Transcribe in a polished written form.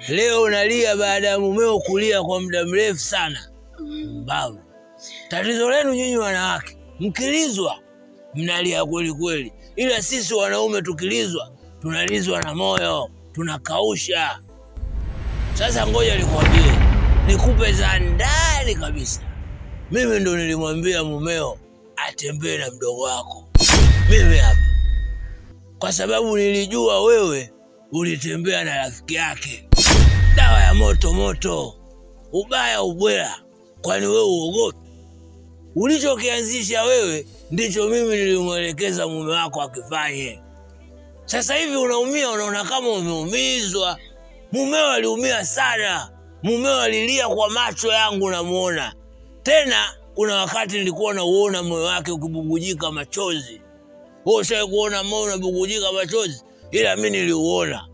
Leo unalia baada ya mumeo kulia kwa muda mrefu sana. Mbavu. Tatizo lenu nyinyi wanawake, mkilizwa mnalia kweli kweli. Ila sisi wanaume tukilizwa, tunalizwa na moyo, tunakausha. Sasa ngoja nikwambie, nikupe za ndani kabisa. Mimi ndo nilimwambia mumeo atembee na mdogo wako. Mimi hapa. Kwa sababu nilijua wewe ulitembea na rafiki yake. Dawa ya moto, ubaya ubwela. Kwani wewe uogopi? Ulichokianzisha wewe ndicho mimi nilimwelekeza mume wako akifanye. Sasa hivi unaumia, unaona kama umeumizwa. Mumeo aliumia sana. Mumeo alilia kwa macho yangu namuona. Tena kuna wakati nilikuwa nauona moyo wake ukibubujika machozi. Wewe ushawahi kuona moyo unabubujika machozi? Ila mimi niliuona.